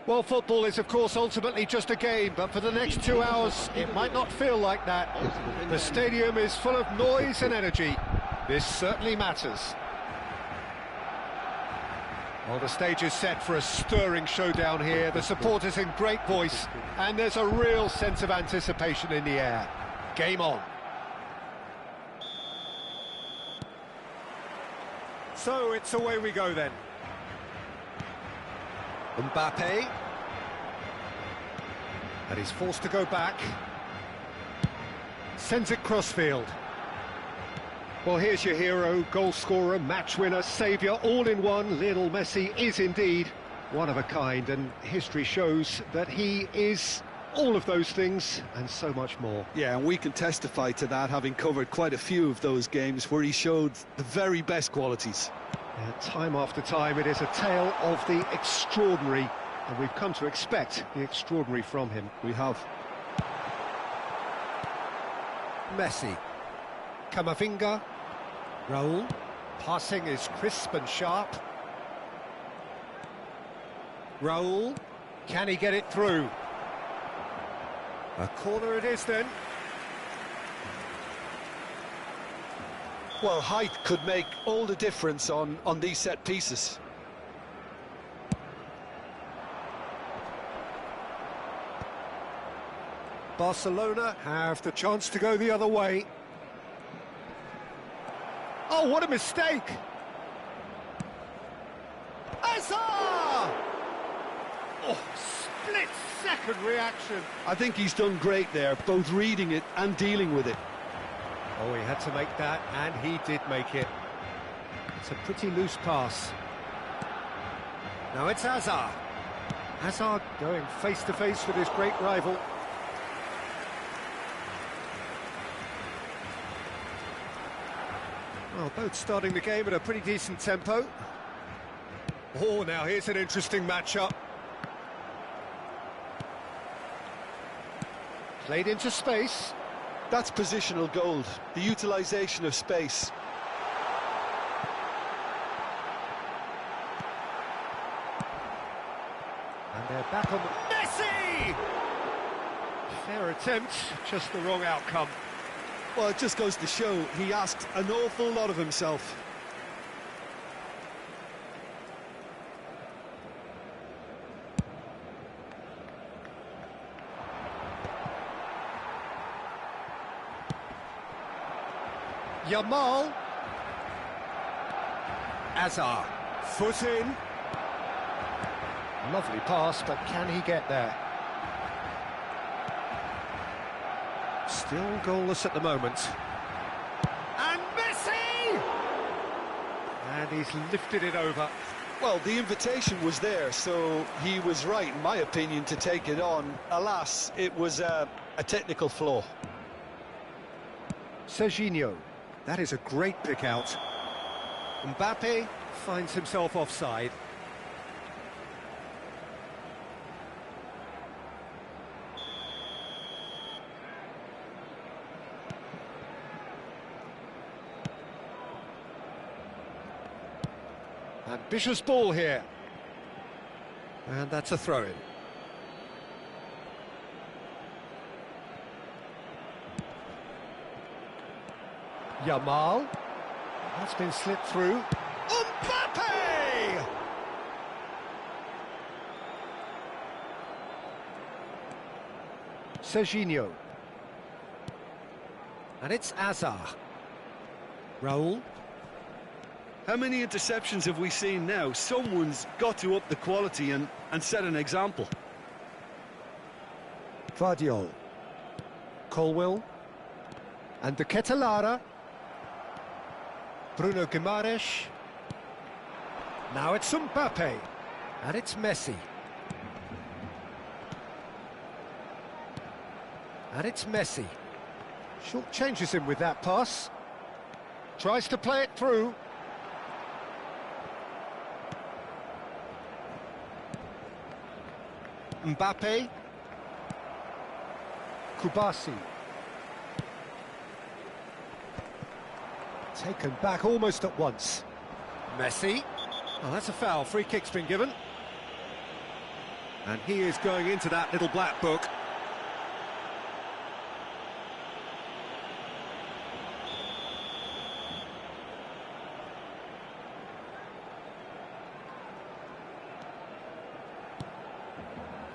Well, football is, of course, ultimately just a game, but for the next 2 hours, it might not feel like that. The stadium is full of noise and energy. This certainly matters. Well, the stage is set for a stirring showdown here. The supporters in great voice, and there's a real sense of anticipation in the air. Game on. So, it's away we go then. Mbappe, and he's forced to go back, sends it crossfield. Well, here's your hero, goal scorer, match winner, saviour, all in one. Lionel Messi is indeed one of a kind, and history shows that he is all of those things and so much more. Yeah, and we can testify to that, having covered quite a few of those games where he showed the very best qualities. Time after time, it is a tale of the extraordinary, and we've come to expect the extraordinary from him. We have. Messi. Camavinga. Raul. Passing is crisp and sharp. Raul. Can he get it through? A corner it is then. Well, height could make all the difference on these set pieces. Barcelona have the chance to go the other way. Oh, what a mistake! Hazard! Oh, split-second reaction. I think he's done great there, both reading it and dealing with it. Oh, he had to make that, and he did make it. It's a pretty loose pass. Now it's Hazard. Hazard going face-to-face with his great rival. Well, both starting the game at a pretty decent tempo. Oh, now here's an interesting matchup. Played into space. That's positional gold, the utilisation of space. And they're back on the... Messi! Fair attempt, just the wrong outcome. Well, it just goes to show he asked an awful lot of himself. Yamal. Hazard. Foot in. Lovely pass, but can he get there? Still goalless at the moment. And Messi! And he's lifted it over. Well, the invitation was there, so he was right, in my opinion, to take it on. Alas, it was a technical flaw. Serginho. That is a great pick out. Mbappe finds himself offside. Ambitious ball here. And that's a throw-in. Yamal. That's been slipped through. Mbappe! Serginho. And it's Azar. Raul. How many interceptions have we seen now? Someone's got to up the quality and set an example. Vardiol. Colwill. And De Ketelaere. Bruno Guimaraes. Now it's Mbappe. And it's Messi. And it's Messi. Short changes him with that pass. Tries to play it through. Mbappe. Kubasi. Taken back almost at once. Messi. Oh, that's a foul. Free kick's been given. And he is going into that little black book.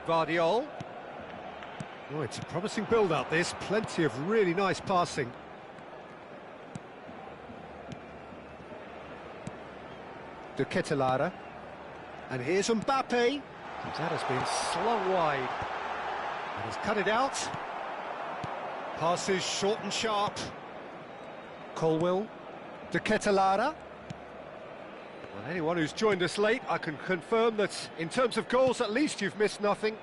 Vardiol. Oh, it's a promising build-up, this. Plenty of really nice passing. De Ketelaere. And here's Mbappe. That has been slung wide. And he's cut it out. Passes short and sharp. Colwill. De Ketelaere. Well, anyone who's joined us late, I can confirm that in terms of goals, at least you've missed nothing.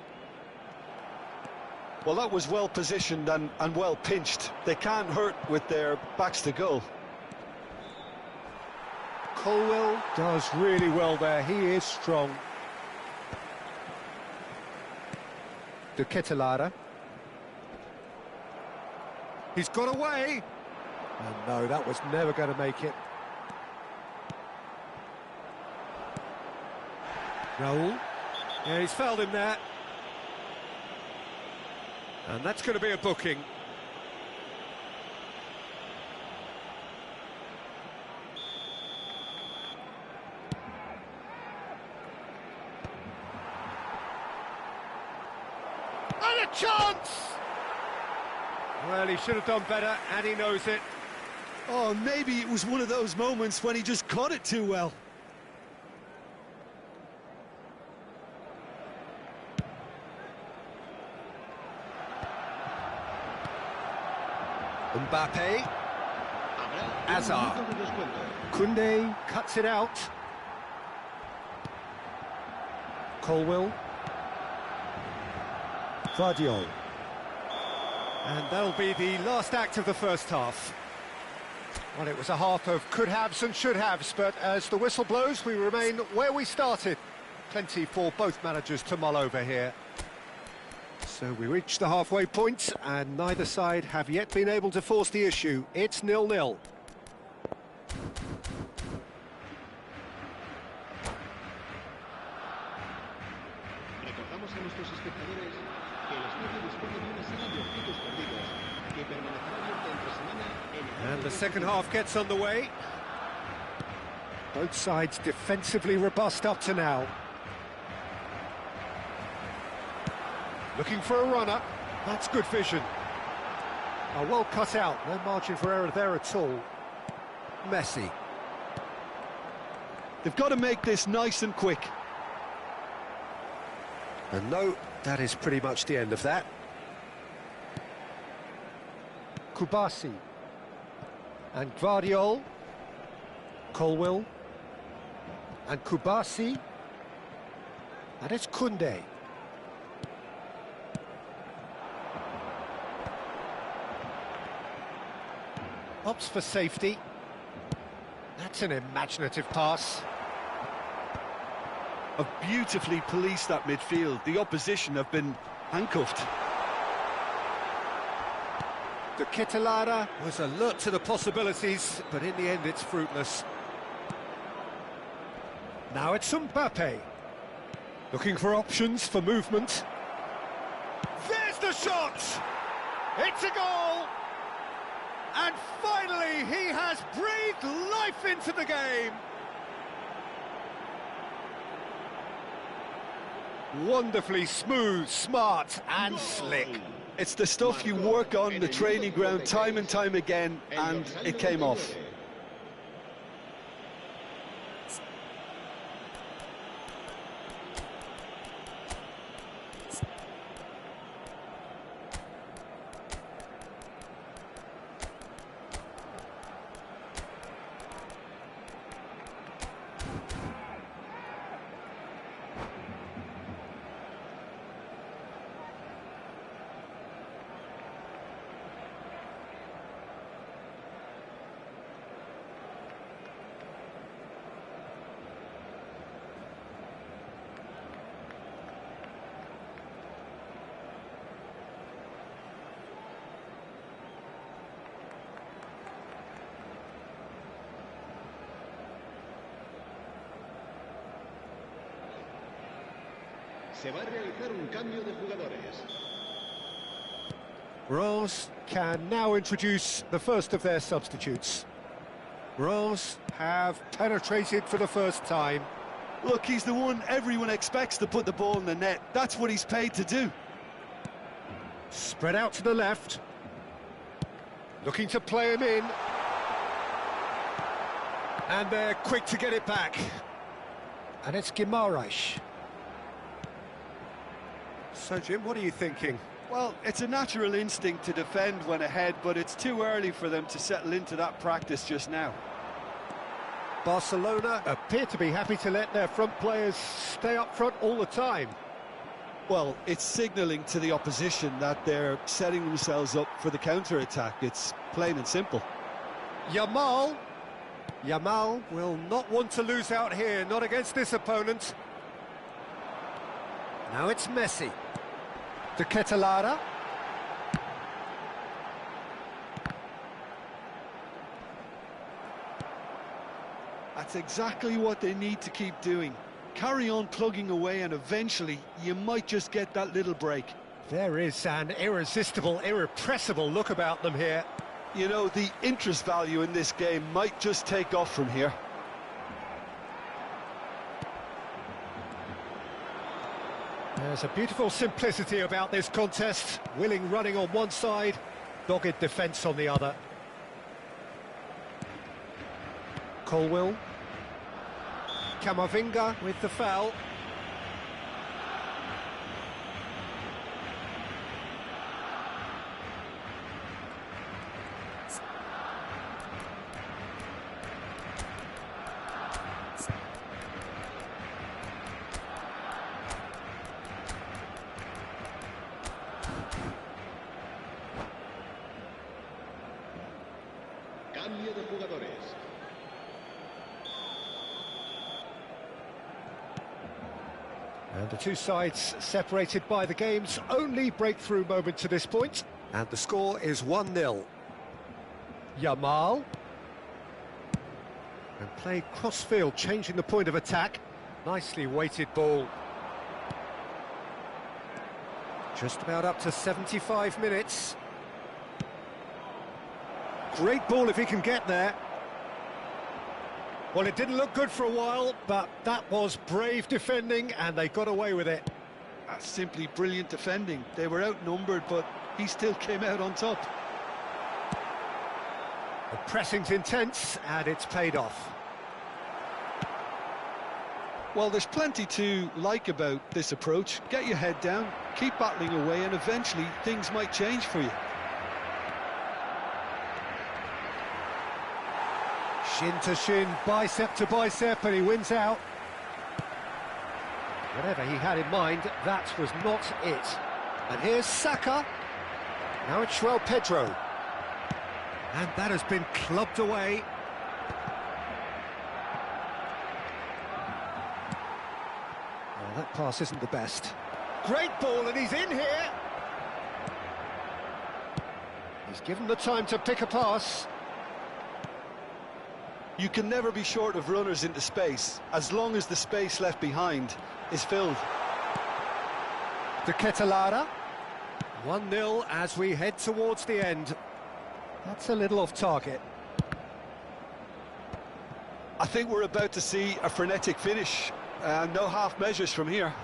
Well, that was well positioned and well pinched. They can't hurt with their backs to goal. Colwill does really well there. He is strong. De Ketelaere. He's got away. And no, that was never going to make it. Raul. Yeah, he's fouled him there. And that's going to be a booking. And a chance! Well, he should have done better, and he knows it. Oh, maybe it was one of those moments when he just caught it too well. Mbappe. Azar. Koundé cuts it out. Colwill. Vardiol. And that'll be the last act of the first half. Well, it was a half of could-haves and should-haves, but as the whistle blows, we remain where we started. Plenty for both managers to mull over here. So we reach the halfway point, and neither side have yet been able to force the issue. It's 0-0. And the second half gets underway. Both sides defensively robust up to now. Looking for a runner. That's good vision. Oh, well cut out. No margin for error there at all. Messi. They've got to make this nice and quick. And no, that is pretty much the end of that. Kubasi. And Vardiol. Colwill. And Kubasi. And it's Koundé. Opts for safety. That's an imaginative pass. Have beautifully policed that midfield. The opposition have been handcuffed. De Ketelaere was alert to the possibilities, but in the end it's fruitless. Now it's Mbappe. Looking for options for movement. There's the shot! It's a goal! And finally, he has breathed life into the game. Wonderfully smooth, smart and slick. It's the stuff you work on the training ground time and time again, and it came off. Se va a realizar un cambio de jugadores. Reims can now introduce the first of their substitutes. Reims have penetrated for the first time. Look, he's the one everyone expects to put the ball in the net. That's what he's paid to do. Spread out to the left. Looking to play him in. And they're quick to get it back. And it's Guimaraes. So, Jim, what are you thinking? Well, it's a natural instinct to defend when ahead, but it's too early for them to settle into that practice just now. Barcelona appear to be happy to let their front players stay up front all the time. Well, it's signalling to the opposition that they're setting themselves up for the counter-attack. It's plain and simple. Yamal will not want to lose out here, not against this opponent. Now it's Messi. De Ketelada. That's exactly what they need to keep doing. Carry on plugging away, and eventually you might just get that little break. There is an irresistible, irrepressible look about them here. You know, the interest value in this game might just take off from here. There's a beautiful simplicity about this contest. Willing running on one side, dogged defence on the other. Colwill. Camavinga with the foul. Cambio de jugadores. And the two sides separated by the game's only breakthrough moment to this point. And the score is 1-0. Yamal. And played cross-field, changing the point of attack. Nicely weighted ball. Just about up to 75 minutes. Great ball if he can get there. Well, it didn't look good for a while, but that was brave defending, and they got away with it. That's simply brilliant defending. They were outnumbered, but he still came out on top. The pressing's intense, and it's paid off. Well, there's plenty to like about this approach. Get your head down, keep battling away, and eventually things might change for you. Shin to shin, bicep to bicep, and he wins out. Whatever he had in mind, that was not it. And here's Saka. Now it's João Pedro. And that has been clubbed away. Well, that pass isn't the best. Great ball, and he's in here. He's given the time to pick a pass. You can never be short of runners into space, as long as the space left behind is filled. De Ketelada. 1-0 as we head towards the end. That's a little off target. I think we're about to see a frenetic finish. No half measures from here.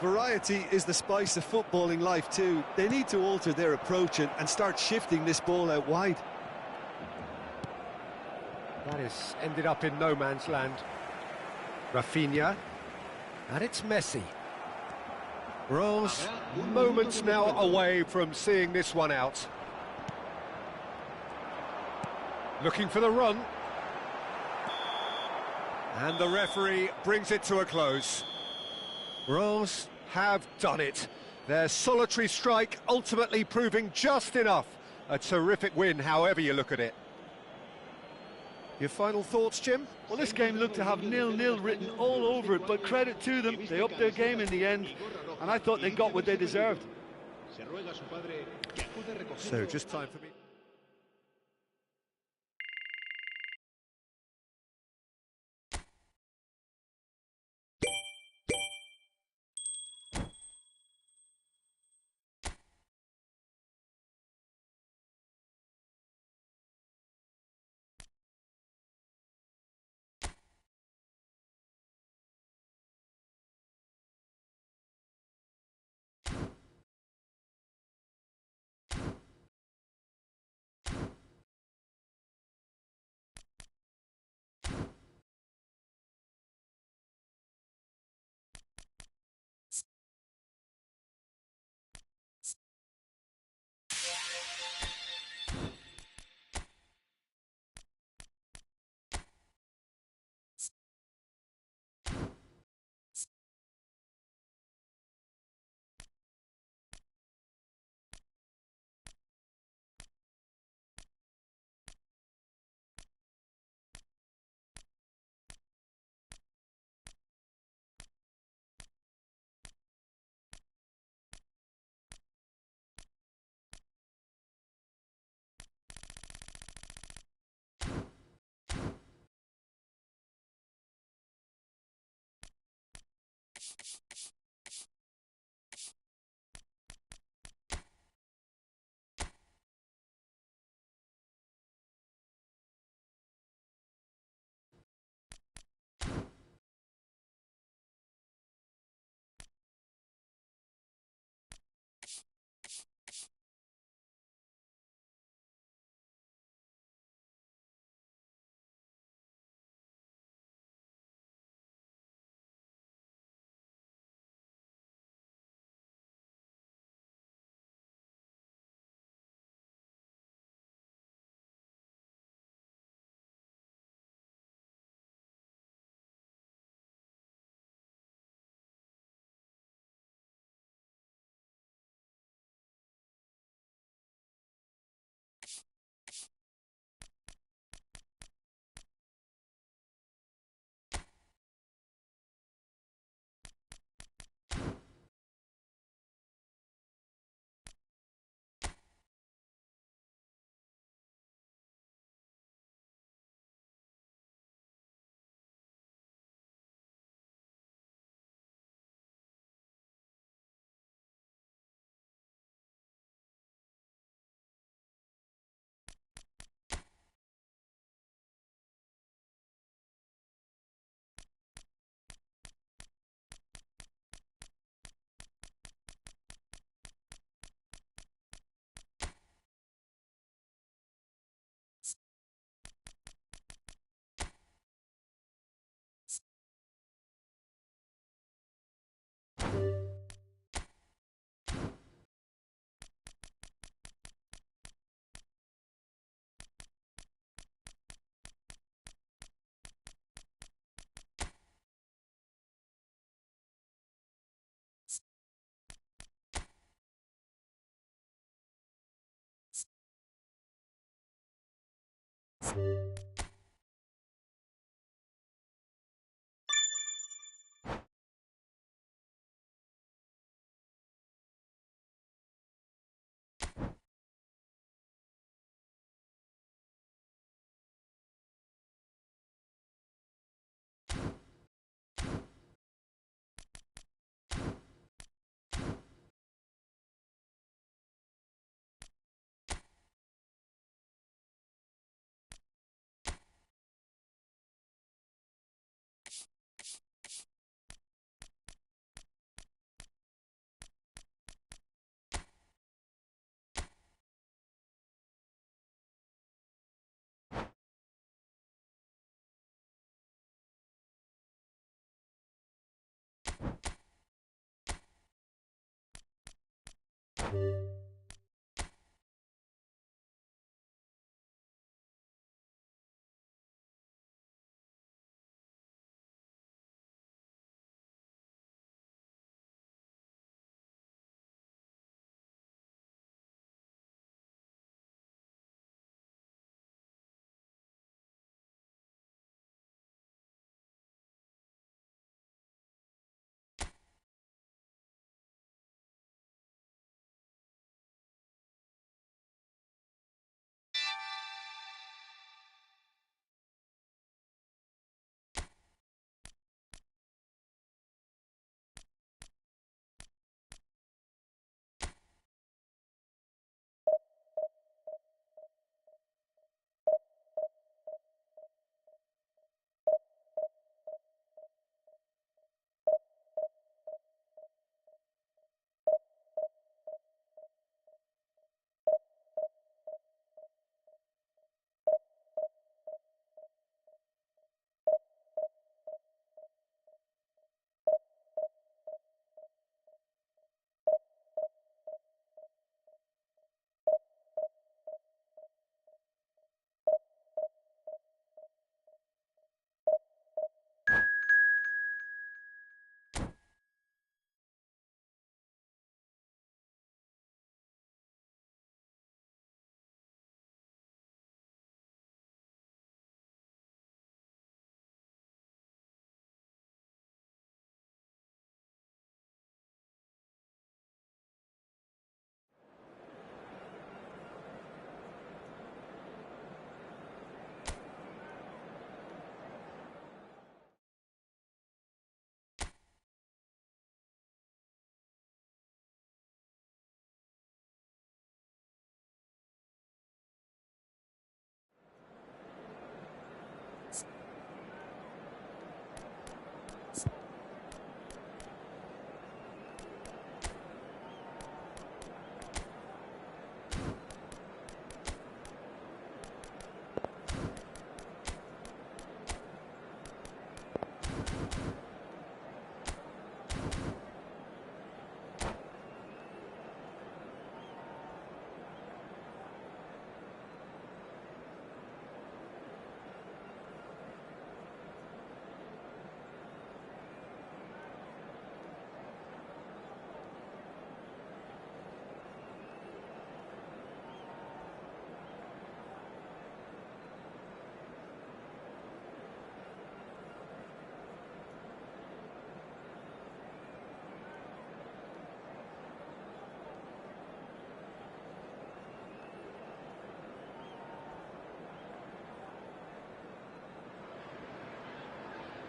Variety is the spice of footballing life too. They need to alter their approach and start shifting this ball out wide. That has ended up in no man's land. Rafinha, and it's Messi. Rose, moments now away from seeing this one out. Looking for the run. And the referee brings it to a close. Rose have done it. Their solitary strike ultimately proving just enough. A terrific win, however you look at it. Your final thoughts, Jim? Well, this game looked to have 0-0 written all over it, but credit to them, they upped their game in the end, and I thought they got what they deserved. So, just time for me.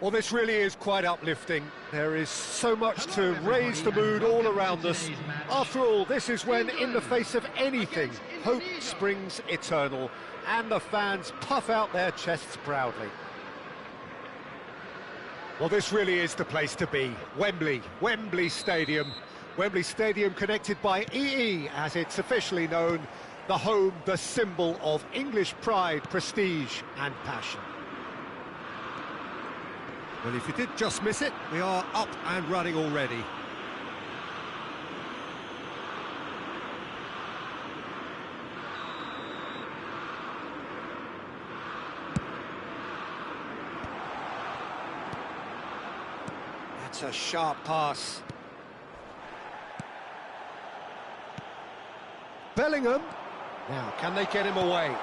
Well, this really is quite uplifting. There is so much to raise the mood all around us. After all, this is when, in the face of anything, hope springs eternal, and the fans puff out their chests proudly. Well, this really is the place to be. Wembley Stadium. Wembley Stadium connected by EE, as it's officially known, the home, the symbol of English pride, prestige and passion. Well, if you did just miss it, we are up and running already. That's a sharp pass. Bellingham. Now, can they get him away?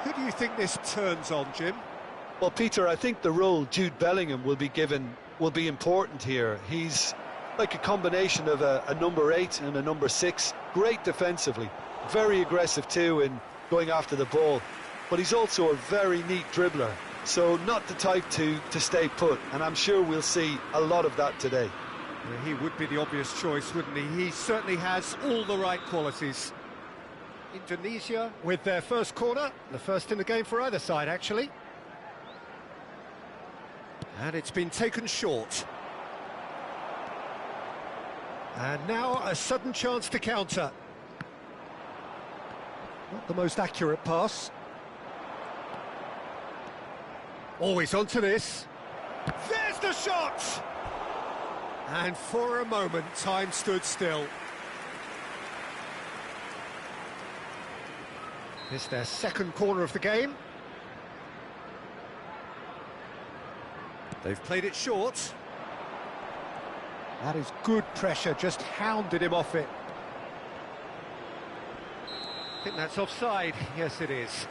Who do you think this turns on, Jim? Well, Peter, I think the role Jude Bellingham will be given will be important here. He's like a combination of a number 8 and a number 6. Great defensively, very aggressive too in going after the ball. But he's also a very neat dribbler, so not the type to stay put. And I'm sure we'll see a lot of that today. Yeah, he would be the obvious choice, wouldn't he? He certainly has all the right qualities. Indonesia with their first corner, the first in the game for either side, actually. And it's been taken short. And now a sudden chance to counter. Not the most accurate pass. Always onto this. There's the shot! And for a moment, time stood still. It's their second corner of the game. They've played it short. That is good pressure, just hounded him off it. I think that's offside. Yes, it is.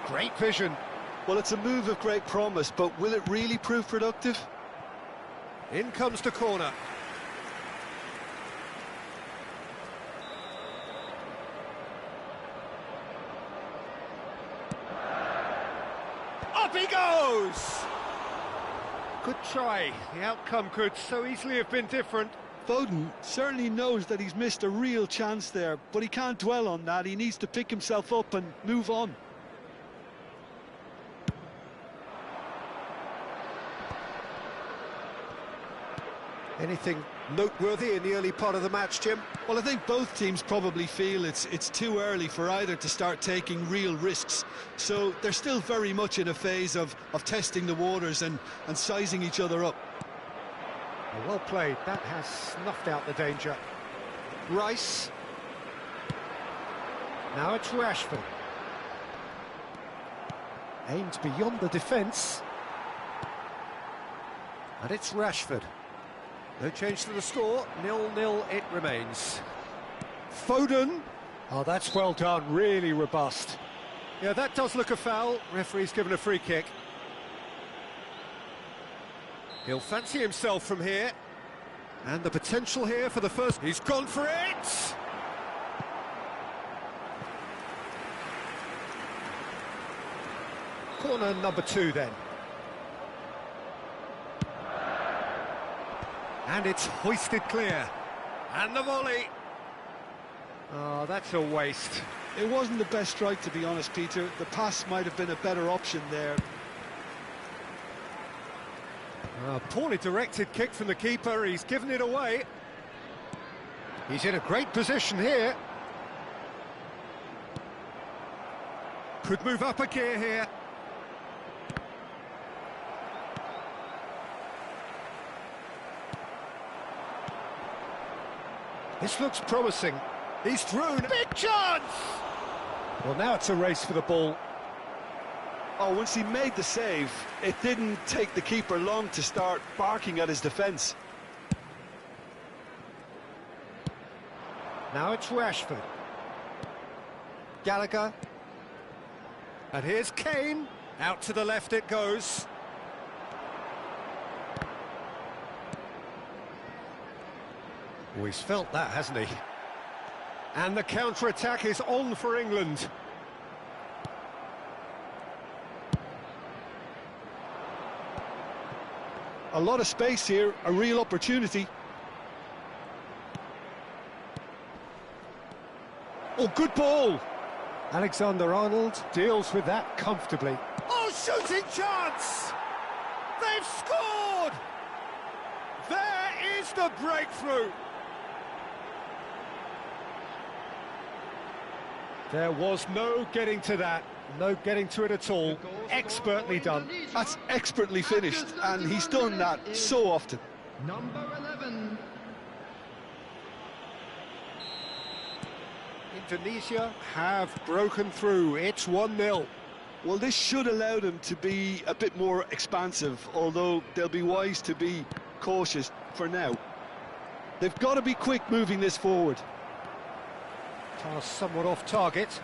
Great vision. Well, it's a move of great promise, but will it really prove productive? In comes the corner. Up he goes! Good try. The outcome could so easily have been different. Foden certainly knows that he's missed a real chance there, but he can't dwell on that. He needs to pick himself up and move on. Anything noteworthy in the early part of the match, Jim? Well, I think both teams probably feel it's too early for either to start taking real risks. So they're still very much in a phase of testing the waters and sizing each other up. Well played. That has snuffed out the danger. Rice. Now it's Rashford. Aimed beyond the defence. And it's Rashford. No change to the score, 0-0 it remains. Foden. Oh, that's well done, really robust. Yeah, that does look a foul. Referee's given a free kick. He'll fancy himself from here. And the potential here for the first... He's gone for it! Corner number 2 then. And it's hoisted clear. And the volley. Oh, that's a waste. It wasn't the best strike, to be honest, Peter. The pass might have been a better option there. Poorly directed kick from the keeper. He's given it away. He's in a great position here. Could move up a gear here. This looks promising. He's through. Big chance! Well, now it's a race for the ball. Oh, once he made the save, it didn't take the keeper long to start barking at his defence. Now it's Rashford. Gallagher. And here's Kane. Out to the left it goes. Oh, he's felt that, hasn't he? And the counter-attack is on for England. A lot of space here, a real opportunity. Oh, good ball! Alexander-Arnold deals with that comfortably. Oh, shooting chance! They've scored! There is the breakthrough! There was no getting to that, no getting to it at all. Expertly done. That's expertly finished, and he's done that so often. Number 11. Indonesia have broken through. It's 1-0. Well, this should allow them to be a bit more expansive, although they'll be wise to be cautious for now. They've got to be quick moving this forward. Pass somewhat off target.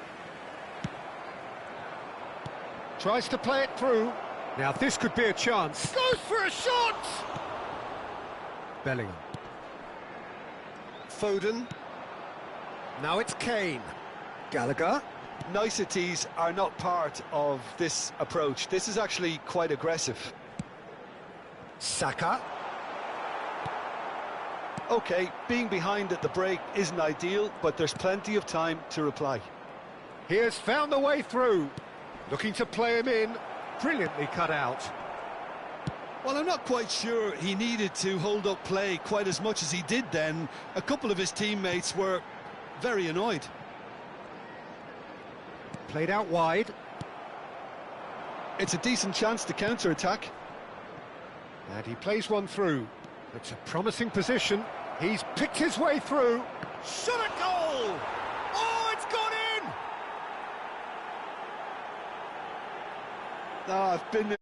Tries to play it through. Now this could be a chance. Goes for a shot! Bellingham. Foden. Now it's Kane. Gallagher. Niceties are not part of this approach. This is actually quite aggressive. Saka. OK, being behind at the break isn't ideal, but there's plenty of time to reply. He has found the way through. Looking to play him in. Brilliantly cut out. Well, I'm not quite sure he needed to hold up play quite as much as he did then. A couple of his teammates were very annoyed. Played out wide. It's a decent chance to counter-attack. And he plays one through. It's a promising position. He's picked his way through. Shot a goal! Oh, it's gone in! I've been